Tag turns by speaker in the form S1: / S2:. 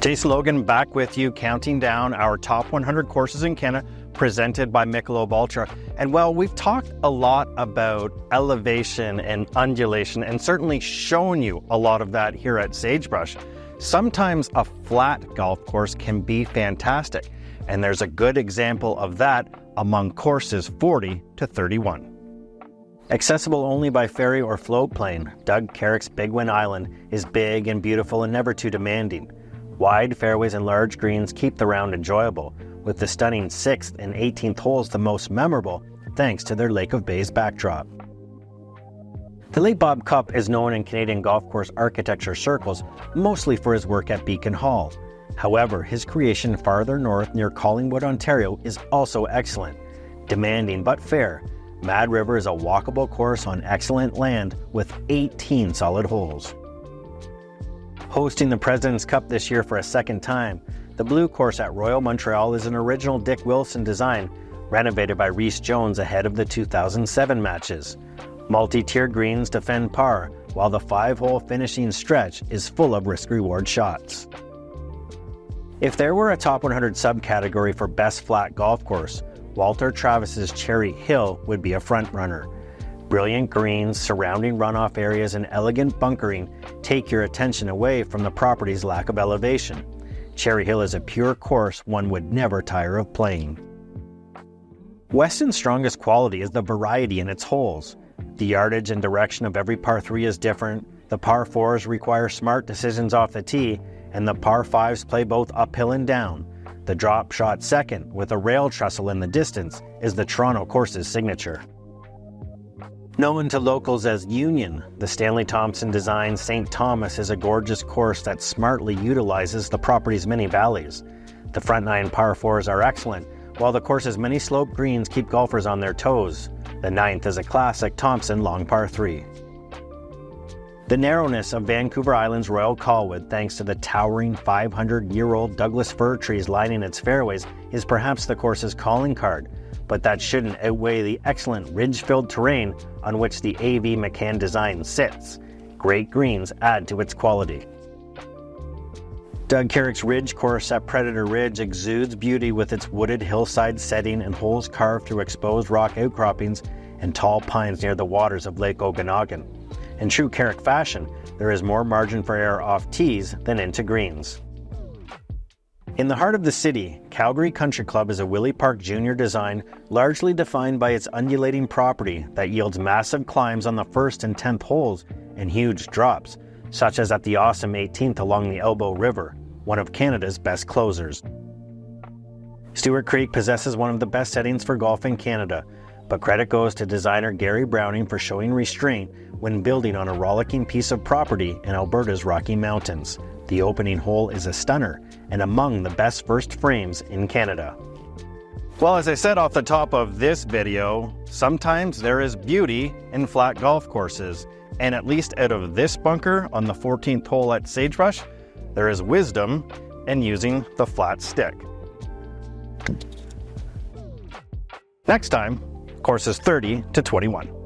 S1: Jason Logan back with you, counting down our top 100 courses in Canada, presented by Michelob Ultra. And well, we've talked a lot about elevation and undulation, and certainly shown you a lot of that here at Sagebrush. Sometimes a flat golf course can be fantastic, and there's a good example of that among courses 40 to 31. Accessible only by ferry or float plane, Doug Carrick's Big Win Island is big and beautiful and never too demanding. Wide fairways and large greens keep the round enjoyable, with the stunning 6th and 18th holes the most memorable thanks to their Lake of Bays backdrop. The late Bob Cupp is known in Canadian golf course architecture circles mostly for his work at Beacon Hall. However, his creation farther north near Collingwood, Ontario is also excellent. Demanding but fair, Mad River is a walkable course on excellent land with 18 solid holes. Hosting the President's Cup this year for a second time, the Blue Course at Royal Montreal is an original Dick Wilson design, renovated by Reese Jones ahead of the 2007 matches. Multi-tier greens defend par, while the 5-hole finishing stretch is full of risk-reward shots. If there were a top 100 subcategory for best flat golf course, Walter Travis's Cherry Hill would be a front-runner. Brilliant greens, surrounding runoff areas, and elegant bunkering take your attention away from the property's lack of elevation. Cherry Hill is a pure course one would never tire of playing. Weston's strongest quality is the variety in its holes. The yardage and direction of every par 3 is different, the par 4s require smart decisions off the tee, and the par 5s play both uphill and down. The drop shot second, with a rail trestle in the distance, is the Toronto course's signature. Known to locals as Union, the Stanley Thompson designed St. Thomas is a gorgeous course that smartly utilizes the property's many valleys. The front 9 par 4s are excellent, while the course's many sloped greens keep golfers on their toes. The 9th is a classic Thompson long par 3. The narrowness of Vancouver Island's Royal Colwood, thanks to the towering 500-year-old Douglas fir trees lining its fairways, is perhaps the course's calling card, but that shouldn't outweigh the excellent ridge-filled terrain on which the A.V. McCann design sits. Great greens add to its quality. Doug Carrick's Ridge course at Predator Ridge exudes beauty with its wooded hillside setting and holes carved through exposed rock outcroppings and tall pines near the waters of Lake Okanagan. In true Carrick fashion, there is more margin for error off tees than into greens. In the heart of the city, Calgary Country Club is a Willie Park Jr. design largely defined by its undulating property that yields massive climbs on the 1st and 10th holes and huge drops, such as at the awesome 18th along the Elbow River, one of Canada's best closers. Stewart Creek possesses one of the best settings for golf in Canada, but credit goes to designer Gary Browning for showing restraint when building on a rollicking piece of property in Alberta's Rocky Mountains. The opening hole is a stunner and among the best first frames in Canada. Well, as I said off the top of this video, sometimes there is beauty in flat golf courses, and at least out of this bunker on the 14th hole at Sagebrush, there is wisdom in using the flat stick. Next time, courses 30 to 21.